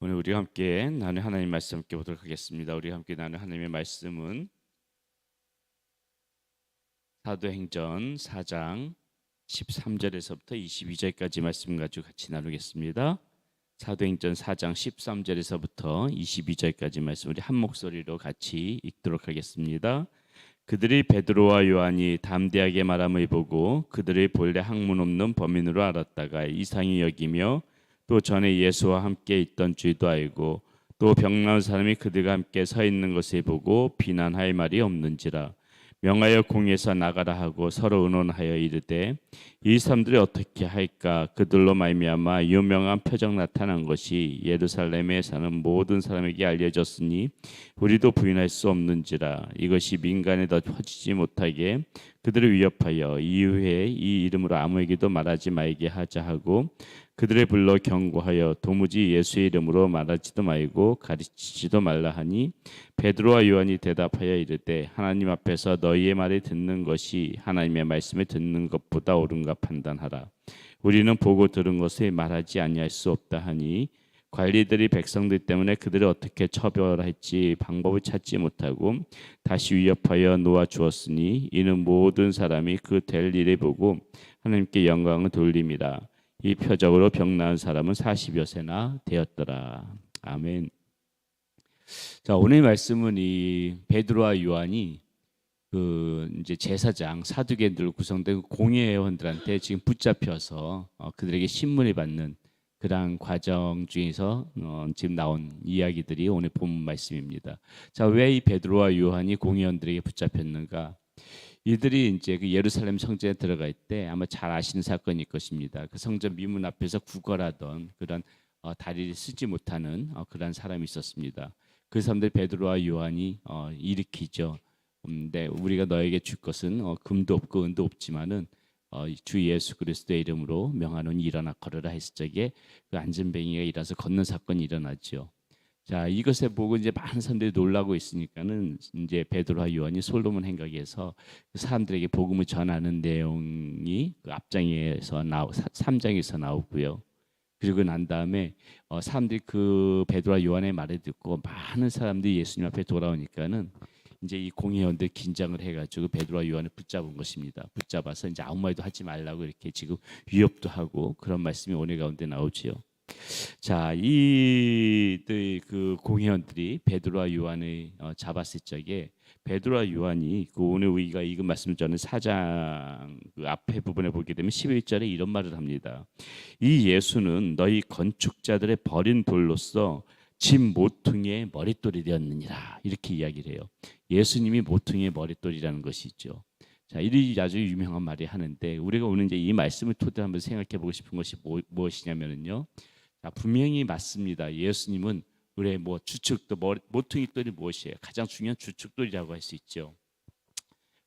오늘 우리가 함께 나누는 하나님 말씀 함께 보도록 하겠습니다. 우리가 함께 나누는 하나님의 말씀은 사도행전 4장 13절에서부터 22절까지 말씀 가지고 같이 나누겠습니다. 사도행전 4장 13절에서부터 22절까지 말씀 우리 한 목소리로 같이 읽도록 하겠습니다. 그들이 베드로와 요한이 담대하게 말함을 보고 그들의 본래 학문 없는 범인으로 알았다가 이상히 여기며 또 전에 예수와 함께 있던 줄도 알고 또 병 나은 사람이 그들과 함께 서 있는 것을 보고 비난할 말이 없는지라 명하여 공회에서 나가라 하고 서로 의논하여 이르되 이 사람들이 어떻게 할까? 그들로 말미암아 유명한 표적 나타난 것이 예루살렘에 사는 모든 사람에게 알려졌으니 우리도 부인할 수 없는지라. 이것이 민간에 더 퍼지지 못하게 그들을 위협하여 이후에 이 이름으로 아무에게도 말하지 말게 하자 하고 그들을 불러 경고하여 도무지 예수의 이름으로 말하지도 말고 가르치지도 말라 하니 베드로와 요한이 대답하여 이르되 하나님 앞에서 너희의 말을 듣는 것이 하나님의 말씀을 듣는 것보다 옳은가 판단하라. 우리는 보고 들은 것을 말하지 아니할 수 없다 하니 관리들이 백성들 때문에 그들을 어떻게 처벌할지 방법을 찾지 못하고 다시 위협하여 놓아 주었으니 이는 모든 사람이 그 될 일을 보고 하나님께 영광을 돌림이라. 이 표적으로 병 나은 사람은 40여 세나 되었더라. 아멘. 자, 오늘 말씀은 이 베드로와 요한이 그 이제 제사장 사두개인들로 구성된 공회원들한테 지금 붙잡혀서 그들에게 신문을 받는 그러한 과정 중에서 지금 나온 이야기들이 오늘 본문 말씀입니다. 자, 왜 이 베드로와 요한이 공회원들에게 붙잡혔는가? 이들이 이제 그 예루살렘 성전에 들어갈 때 아마 잘 아시는 사건일 것입니다. 그 성전 미문 앞에서 구걸하던 그런 다리를 쓰지 못하는 그런 사람이 있었습니다. 그 사람들 베드로와 요한이 일으키죠. 근데 우리가 너에게 줄 것은 금도 없고 은도 없지만은 주 예수 그리스도의 이름으로 명하노니 일어나 걸으라 했을 적에 그 안전뱅이가 일어나서 걷는 사건이 일어났죠. 자, 이것에 보고 이제 많은 사람들이 놀라고 있으니까는 이제 베드로와 요한이 솔로몬 행각에서 그 사람들에게 복음을 전하는 내용이 그 앞장에서 3장에서 나오고요. 그리고 난 다음에 사람들이 그 베드로와 요한의 말을 듣고 많은 사람들이 예수님 앞에 돌아오니까는 이제 이 공회원들 긴장을 해가지고 베드로와 요한을 붙잡은 것입니다. 붙잡아서 이제 아무 말도 하지 말라고 이렇게 지금 위협도 하고 그런 말씀이 오늘 가운데 나오지요. 자, 그 공회원들이 베드로와 요한을 잡았을 적에 베드로와 요한이 그 오늘 우리가 읽은 말씀 전에 4장 그 앞에 부분에 보게 되면 11절에 이런 말을 합니다. 이 예수는 너희 건축자들의 버린 돌로서 집 모퉁이의 머릿돌이 되었느니라. 이렇게 이야기를 해요. 예수님이 모퉁이의 머릿돌이라는 것이죠. 자, 이 아주 유명한 말이 하는데 우리가 오늘 이제 이 말씀을 토대로 한번 생각해 보고 싶은 것이 무엇이냐면요. 자, 분명히 맞습니다. 예수님은 우리의 주축도 모퉁이돌이 무엇이에요? 가장 중요한 주축돌이라고 할 수 있죠.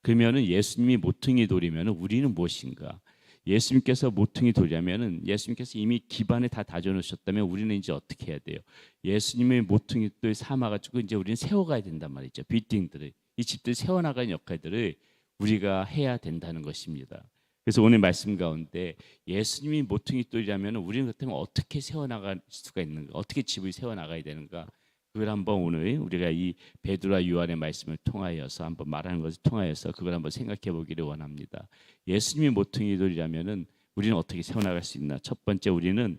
그러면은 예수님이 모퉁이돌이면은 우리는 무엇인가? 예수님께서 모퉁이돌이라면은 예수님께서 이미 기반에 다 다져놓으셨다면 우리는 이제 어떻게 해야 돼요? 예수님의 모퉁이돌 삼아가지고 이제 우리는 세워가야 된단 말이죠. 빌딩들을 이 집들 세워나가는 역할들을 우리가 해야 된다는 것입니다. 그래서 오늘 말씀 가운데 예수님이 모퉁이돌이라면 우리는 그렇다면 어떻게 세워나갈 수가 있는가? 어떻게 집을 세워나가야 되는가? 그걸 한번 오늘 우리가 이 베드로와 요한의 말씀을 통하여서 한번 말하는 것을 통하여서 그걸 한번 생각해 보기를 원합니다. 예수님이 모퉁이돌이라면은 우리는 어떻게 세워나갈 수 있나? 첫 번째 우리는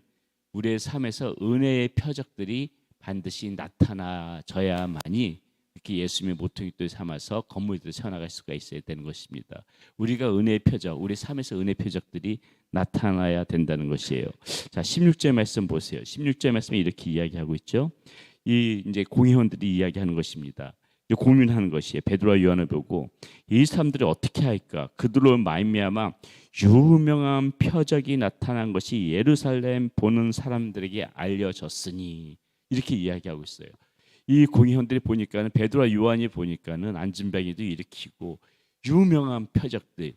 우리의 삶에서 은혜의 표적들이 반드시 나타나져야만이 이렇게 예수님의 모퉁이돌 삼아서 건물들을 세워나갈 수가 있어야 되는 것입니다. 우리가 은혜의 표적, 우리 삶에서 은혜의 표적들이 나타나야 된다는 것이에요. 자, 16절 말씀 보세요. 16절 말씀에 이렇게 이야기하고 있죠. 이 이제 공회원들이 이야기하는 것입니다. 고민하는 것이에요. 베드로와 요한을 보고 이 사람들이 어떻게 할까? 그들로 말미암아 유명한 표적이 나타난 것이 예루살렘 보는 사람들에게 알려졌으니 이렇게 이야기하고 있어요. 이 공회원들이 보니까는 베드로와 요한이 보니까는 안진뱅이도 일으키고 유명한 표적들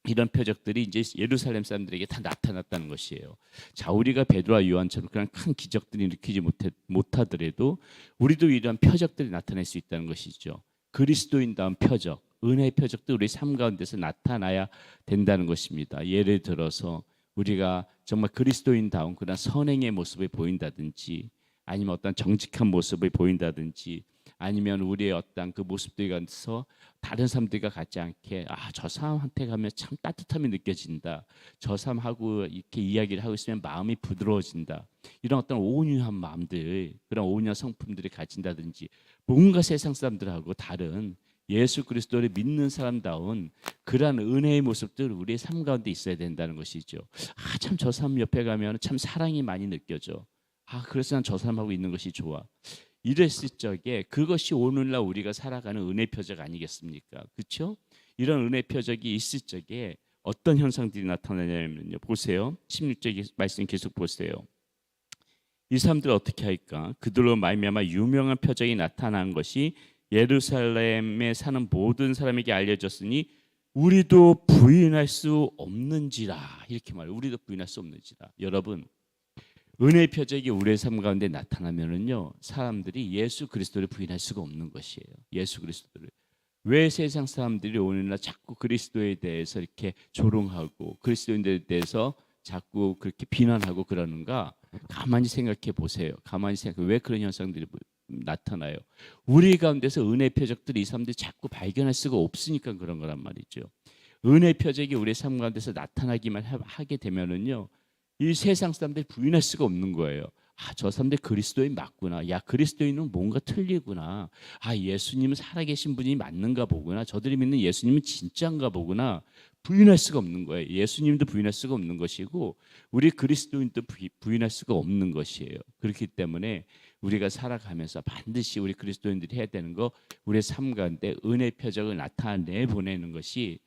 이런 표적들이 이제 예루살렘 사람들에게 다 나타났다는 것이에요. 자, 우리가 베드로와 요한처럼 그런 큰 기적들을 일으키지 못하더라도 우리도 이러한 표적들이 나타날 수 있다는 것이죠. 그리스도인다운 표적, 은혜의 표적도 우리 삶 가운데서 나타나야 된다는 것입니다. 예를 들어서 우리가 정말 그리스도인다운 그런 선행의 모습을 보인다든지 아니면 어떤 정직한 모습을 보인다든지, 아니면 우리의 어떤 그 모습들이 가서 다른 사람들과 같지 않게 저 사람한테 가면 참 따뜻함이 느껴진다, 저 사람하고 이렇게 이야기를 하고 있으면 마음이 부드러워진다, 이런 어떤 온유한 마음들, 그런 온유한 성품들이 가진다든지, 뭔가 세상 사람들하고 다른 예수 그리스도를 믿는 사람다운 그러한 은혜의 모습들 우리의 삶 가운데 있어야 된다는 것이죠. 참 저 사람 옆에 가면 참 사랑이 많이 느껴져. 그래서 난 저 사람하고 있는 것이 좋아. 이랬을 적에 그것이 오늘날 우리가 살아가는 은혜 표적 아니겠습니까? 그렇죠? 이런 은혜 표적이 있을 적에 어떤 현상들이 나타나냐면요. 보세요. 16절 말씀 계속 보세요. 이 사람들 어떻게 할까? 그들로 말미암아 유명한 표적이 나타난 것이 예루살렘에 사는 모든 사람에게 알려졌으니 우리도 부인할 수 없는지라. 이렇게 말해요. 우리도 부인할 수 없는지라. 여러분, 은혜의 표적이 우리의 삶 가운데 나타나면은요, 사람들이 예수 그리스도를 부인할 수가 없는 것이에요. 예수 그리스도를. 왜 세상 사람들이 오늘날 자꾸 그리스도에 대해서 이렇게 조롱하고 그리스도인들에 대해서 자꾸 그렇게 비난하고 그러는가? 가만히 생각해 보세요. 가만히 생각해. 왜 그런 현상들이 나타나요? 우리 가운데서 은혜 표적들이 이 사람들이 자꾸 발견할 수가 없으니까 그런 거란 말이죠. 은혜 표적이 우리의 삶 가운데서 나타나기만 하게 되면은요, 이 세상 사람들이 부인할 수가 없는 거예요. 저 사람들 그리스도인 맞구나. 야, 그리스도인은 뭔가 틀리구나. 예수님은 살아계신 분이 맞는가 보구나. 저들이 믿는 예수님은 진짜인가 보구나. 부인할 수가 없는 거예요. 예수님도 부인할 수가 없는 것이고 우리 그리스도인도 부인할 수가 없는 것이에요. 그렇기 때문에 우리가 살아가면서 반드시 우리 그리스도인들이 해야 되는 거, 우리의 삶 가운데 은혜 표적을 나타나는 것이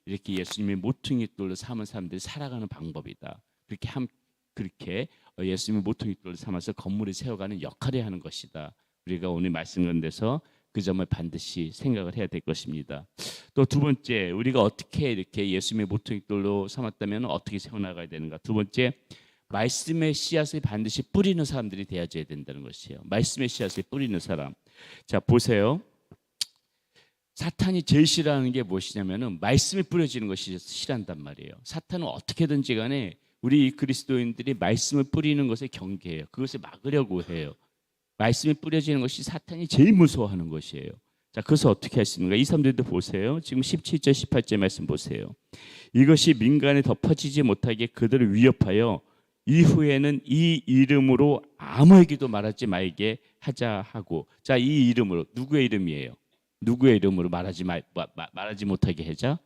이렇게 예수님의 모퉁이 돌로 삼은 사람들이 살아가는 방법이다. 그렇게 예수님의 모퉁이 돌로 삼아서 건물을 세워가는 역할을 하는 것이다. 우리가 오늘 말씀 가운데서 그 점을 반드시 생각을 해야 될 것입니다. 또 두 번째, 우리가 어떻게 이렇게 예수님의 모퉁이 돌로 삼았다면 어떻게 세워나가야 되는가? 두 번째, 말씀의 씨앗을 반드시 뿌리는 사람들이 되어져야 된다는 것이에요. 말씀의 씨앗을 뿌리는 사람. 자, 보세요. 사탄이 제일 싫어하는 게 무엇이냐면은 말씀이 뿌려지는 것이 싫어한단 말이에요. 사탄은 어떻게든지 간에 우리 그리스도인들이 말씀을 뿌리는 것에 경계해요. 그것을 막으려고 해요. 말씀이 뿌려지는 것이 사탄이 제일 무서워하는 것이에요. 자, 그래서 어떻게 할 수 있는가? 이 사람들도 보세요. 지금 17절 18절 말씀 보세요. 이것이 민간에 덮어지지 못하게 그들을 위협하여 이후에는 이 이름으로 아무에게도 말하지 말게 하자 하고. 자, 이 이름으로, 누구의 이름이에요? 누구의 이름으로 말하지 못하게 하자?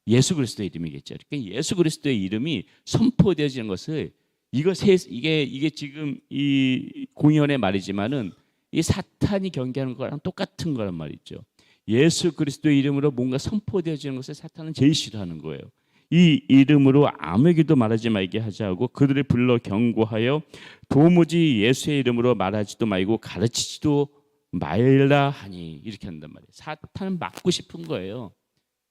예수 그리스도의 이름이겠죠. 그러니까 예수 그리스도의 이름이 선포되어지는 것을, 이게 지금 이 공연의 말이지만은 이 사탄이 경계하는 거랑 똑같은 거란 말이죠. 예수 그리스도의 이름으로 뭔가 선포되어지는 것을 사탄은 제일 싫어하는 거예요. 이 이름으로 아무에게도 말하지 말게 하자고 그들을 불러 경고하여 도무지 예수의 이름으로 말하지도 말고 가르치지도 말라 하니, 이렇게 한단 말이에요. 사탄은 막고 싶은 거예요.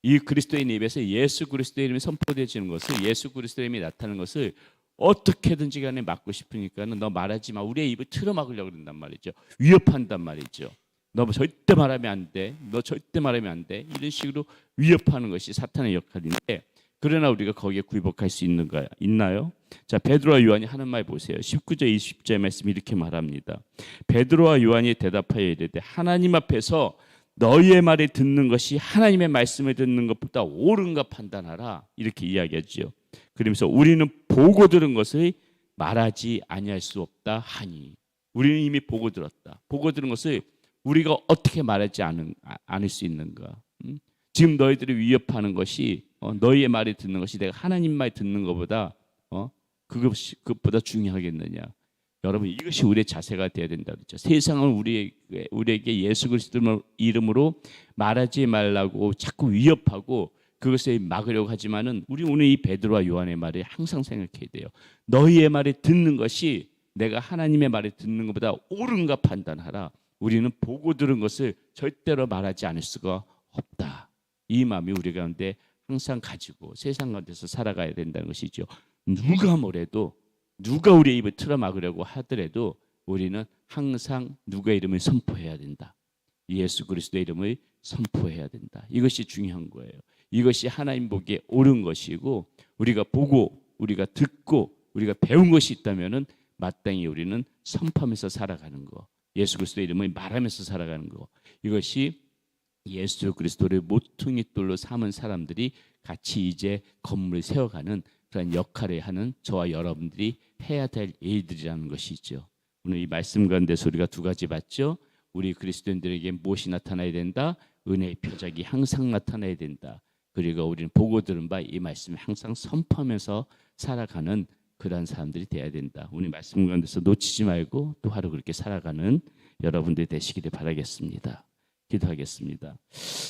이 그리스도인 입에서 예수 그리스도의 이름이 선포되어지는 것을, 예수 그리스도의 이름이 나타나는 것을 어떻게든지 간에 막고 싶으니까는 너 말하지 마. 우리의 입을 틀어막으려고 그런단 말이죠. 위협한단 말이죠. 너 절대 말하면 안 돼. 너 절대 말하면 안 돼. 이런 식으로 위협하는 것이 사탄의 역할인데, 그러나 우리가 거기에 굴복할 수 있나요? 자, 베드로와 요한이 하는 말 보세요. 19절 20절 말씀 이렇게 말합니다. 베드로와 요한이 대답하여 이르되 하나님 앞에서 너희의 말을 듣는 것이 하나님의 말씀을 듣는 것보다 옳은가 판단하라, 이렇게 이야기하죠. 그러면서 우리는 보고 들은 것을 말하지 아니할 수 없다 하니, 우리는 이미 보고 들었다. 보고 들은 것을 우리가 어떻게 말하지 않을 수 있는가? 지금 너희들을 위협하는 것이 너희의 말을 듣는 것이 내가 하나님 말 듣는 것보다 그것보다 중요하겠느냐? 여러분, 이것이 우리의 자세가 되어야 된다 그랬죠. 세상은 우리에게 예수 그리스도 이름으로 말하지 말라고 자꾸 위협하고 그것을 막으려고 하지만은, 우리 오늘 이 베드로와 요한의 말을 항상 생각해야 돼요. 너희의 말을 듣는 것이 내가 하나님의 말을 듣는 것보다 옳은가 판단하라. 우리는 보고 들은 것을 절대로 말하지 않을 수가 없다. 이 마음이 우리 가운데 항상 가지고 세상 가운데서 살아가야 된다는 것이죠. 누가 뭐래도, 누가 우리의 입을 틀어막으려고 하더라도 우리는 항상 누구의 이름을 선포해야 된다. 예수 그리스도의 이름을 선포해야 된다. 이것이 중요한 거예요. 이것이 하나님 보기에 옳은 것이고, 우리가 보고 우리가 듣고 우리가 배운 것이 있다면은 마땅히 우리는 선포하면서 살아가는 거, 예수 그리스도의 이름을 말하면서 살아가는 거, 이것이 예수 그리스도를 모퉁이 돌로 삼은 사람들이 같이 이제 건물을 세워가는 그런 역할을 하는 저와 여러분들이 해야 될 일들이라는 것이죠. 오늘 이 말씀 가운데서 우리가 두 가지 봤죠. 우리 그리스도인들에게 무엇이 나타나야 된다? 은혜의 표적이 항상 나타나야 된다. 그리고 우리는 보고 들은 바 이 말씀을 항상 선포하면서 살아가는 그러한 사람들이 되어야 된다. 오늘 말씀 가운데서 놓치지 말고 또 하루 그렇게 살아가는 여러분들이 되시기를 바라겠습니다. 기도하겠습니다.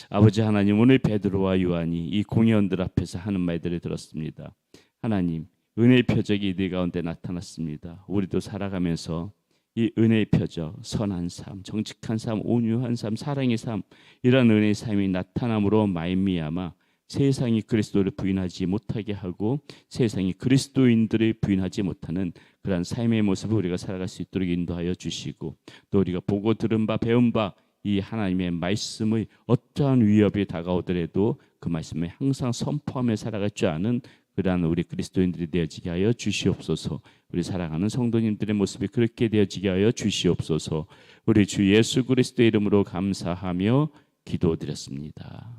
아버지 하나님, 오늘 베드로와 요한이 이 공회원들 앞에서 하는 말들을 들었습니다. 하나님, 은혜의 표적이 이들 가운데 나타났습니다. 우리도 살아가면서 이 은혜의 표적, 선한 삶, 정직한 삶, 온유한 삶, 사랑의 삶, 이런 은혜의 삶이 나타남으로 말미암아 세상이 그리스도를 부인하지 못하게 하고 세상이 그리스도인들을 부인하지 못하는 그러한 삶의 모습을 우리가 살아갈 수 있도록 인도하여 주시고, 또 우리가 보고 들은 바 배운 바 이 하나님의 말씀의 어떠한 위협이 다가오더라도 그 말씀을 항상 선포하며 살아갈 줄 아는 그러한 우리 그리스도인들이 되어지게 하여 주시옵소서. 우리 사랑하는 성도님들의 모습이 그렇게 되어지게 하여 주시옵소서. 우리 주 예수 그리스도의 이름으로 감사하며 기도드렸습니다.